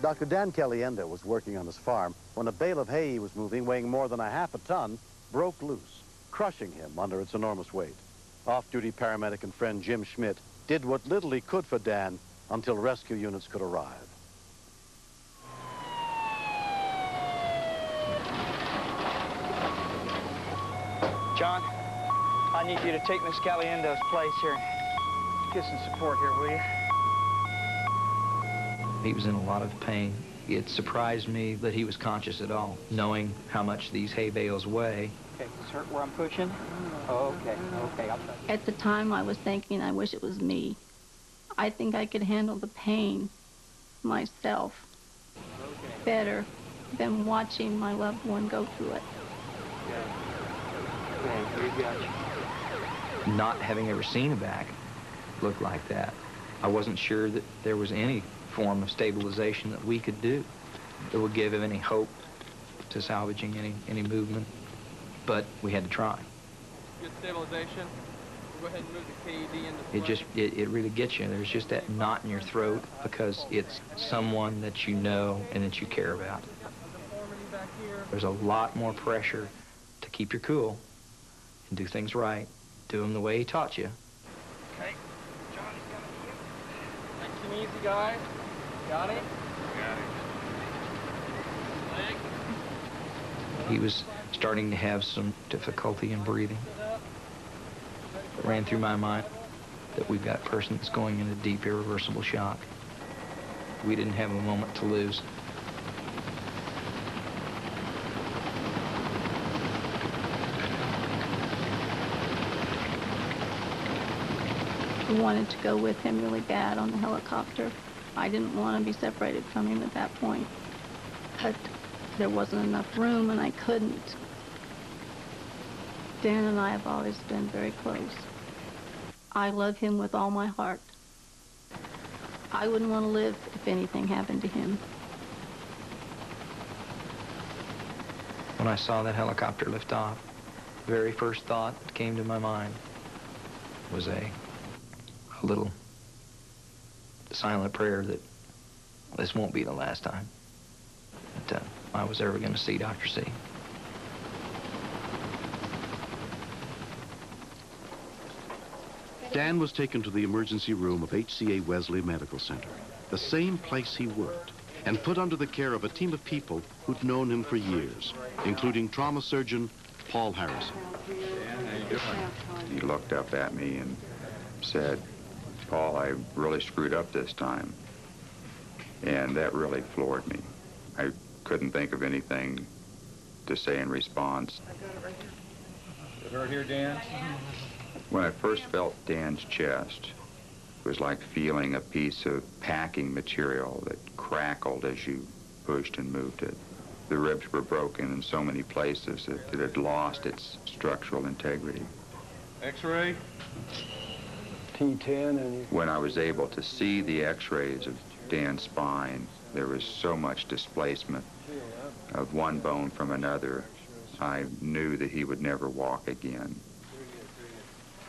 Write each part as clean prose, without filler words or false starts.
Dr. Dan Caliendo was working on his farm when a bale of hay he was moving, weighing more than half a ton, broke loose, crushing him under its enormous weight. Off-duty paramedic and friend Jim Schmidt did what little he could for Dan until rescue units could arrive. John, I need you to take Miss Caliendo's place here. Get some support here, will you? He was in a lot of pain. It surprised me that he was conscious at all, knowing how much these hay bales weigh. Okay, does it hurt where I'm pushing? Oh, okay, okay. At the time, I was thinking, I wish it was me. I think I could handle the pain myself better than watching my loved one go through it. Not having ever seen a back look like that, I wasn't sure that there was any form of stabilization that we could do that would give him any hope to salvaging any movement, but we had to try. Good stabilization. Go ahead and move the KED into play. It really gets you. There's just that knot in your throat because it's someone that you know and that you care about. There's a lot more pressure to keep your cool and do things right. Do them the way he taught you. Okay. Johnny's coming here. Nice and easy, guys. Got him? Got him. Leg. He was starting to have some difficulty in breathing. It ran through my mind that we've got a person that's going into deep, irreversible shock. We didn't have a moment to lose. I wanted to go with him really bad on the helicopter. I didn't want to be separated from him at that point. But there wasn't enough room and I couldn't. Dan and I have always been very close. I love him with all my heart. I wouldn't want to live if anything happened to him. When I saw that helicopter lift off, the very first thought that came to my mind was a little silent prayer that this won't be the last time that I was ever going to see Dr. C. Dan was taken to the emergency room of HCA Wesley Medical Center, the same place he worked, and put under the care of a team of people who'd known him for years, including trauma surgeon Paul Harrison. Dan, how you doing? He looked up at me and said, "Paul, I really screwed up this time." And that really floored me. I couldn't think of anything to say in response. You hurt here, Dan? When I first felt Dan's chest, it was like feeling a piece of packing material that crackled as you pushed and moved it. The ribs were broken in so many places that it had lost its structural integrity. X-ray? T10 and... When I was able to see the x-rays of Dan's spine, there was so much displacement of one bone from another. I knew that he would never walk again.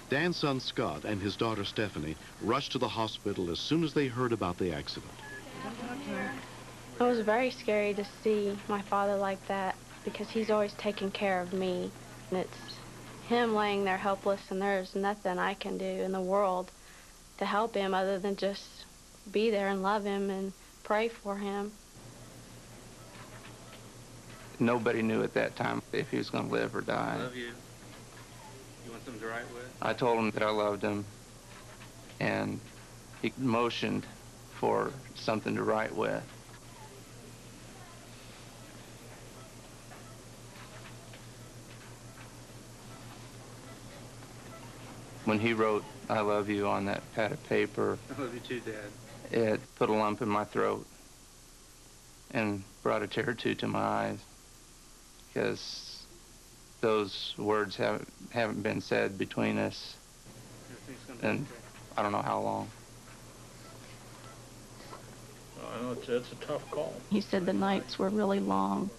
Dan's son Scott and his daughter Stephanie rushed to the hospital as soon as they heard about the accident. It was very scary to see my father like that because he's always taken care of me. And it's him laying there helpless and there's nothing I can do in the world to help him other than just be there and love him and pray for him. Nobody knew at that time if he was going to live or die. I love you. You want something to write with? I told him that I loved him, and he motioned for something to write with. When he wrote, "I love you" on that pad of paper, I love you too, Dad. it put a lump in my throat and brought a tear or two to my eyes, because those words haven't been said between us in I don't know how long. I know it's a tough call. He said the nights were really long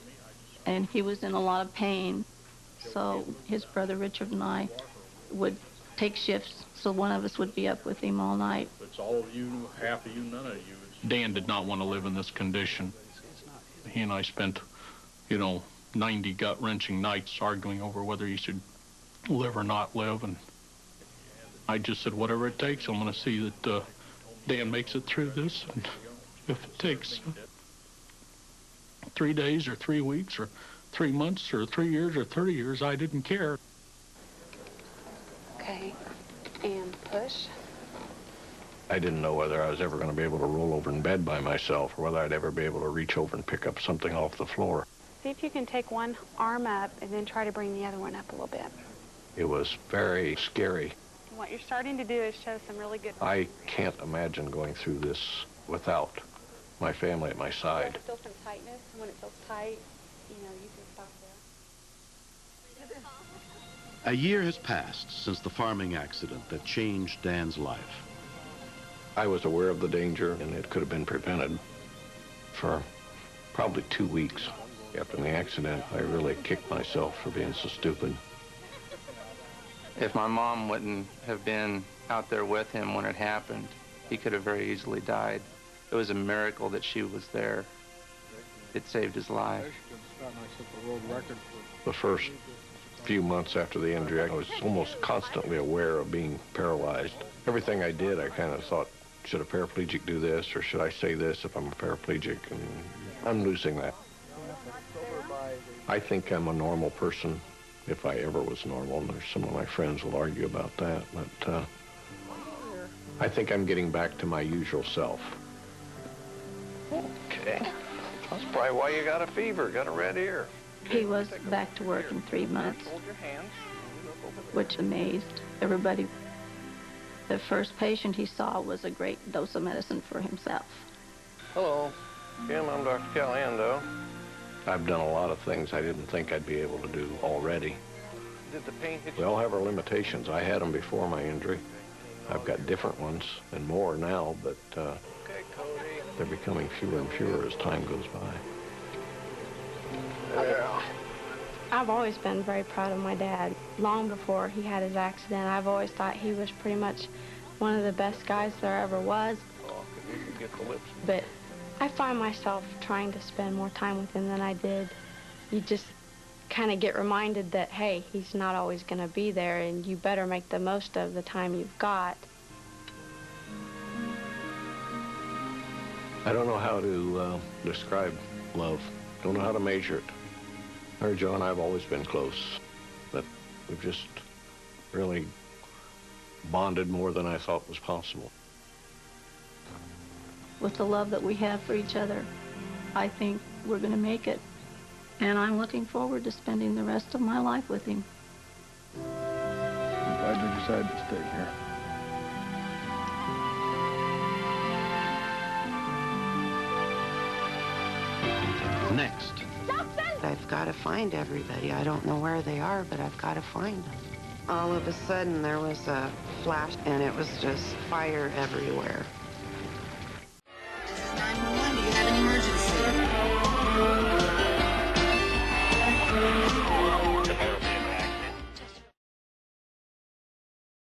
and he was in a lot of pain. So his brother Richard and I would take shifts, so one of us would be up with him all night. It's all of you, half of you, none of you. Dan did not want to live in this condition. He and I spent, 90 gut-wrenching nights arguing over whether he should live or not live, and I just said, whatever it takes, I'm going to see that Dan makes it through this, and if it takes 3 days or 3 weeks or 3 months or 3 years or 30 years, I didn't care. Okay, and push. I didn't know whether I was ever going to be able to roll over in bed by myself or whether I'd ever be able to reach over and pick up something off the floor. See if you can take one arm up and then try to bring the other one up a little bit. It was very scary. What you're starting to do is show some really good... I can't imagine going through this without my family at my side. You feel some tightness, and when it feels tight, you can stop there. A year has passed since the farming accident that changed Dan's life. I was aware of the danger, and it could have been prevented. For probably 2 weeks after the accident, I really kicked myself for being so stupid. If my mom wouldn't have been out there with him when it happened, he could have very easily died. It was a miracle that she was there. It saved his life. The first few months after the injury, I was almost constantly aware of being paralyzed. Everything I did, I kind of thought, should a paraplegic do this, or should I say this if I'm a paraplegic? And I'm losing that. I think I'm a normal person, if I ever was normal, and some of my friends will argue about that, but I think I'm getting back to my usual self. Okay. That's probably why you got a fever, got a red ear. He was back to work in 3 months, which amazed everybody. The first patient he saw was a great dose of medicine for himself. Hello, Jim, I'm Dr. Caliendo. I've done a lot of things I didn't think I'd be able to do already. Did the pain hit you? We all have our limitations. I had them before my injury. I've got different ones and more now, but they're becoming fewer and fewer as time goes by. Yeah. I've always been very proud of my dad. Long before he had his accident, I've always thought he was pretty much one of the best guys there ever was. But I find myself trying to spend more time with him than I did. You just kind of get reminded that, hey, he's not always going to be there, and you better make the most of the time you've got. I don't know how to describe love. Don't know how to measure it. Her, Joe, and I have always been close, but we've just really bonded more than I thought was possible. With the love that we have for each other, I think we're going to make it. And I'm looking forward to spending the rest of my life with him. I'm glad you decided to stay here. Next. I've got to find everybody. I don't know where they are, but I've got to find them. All of a sudden, there was a flash, and it was just fire everywhere.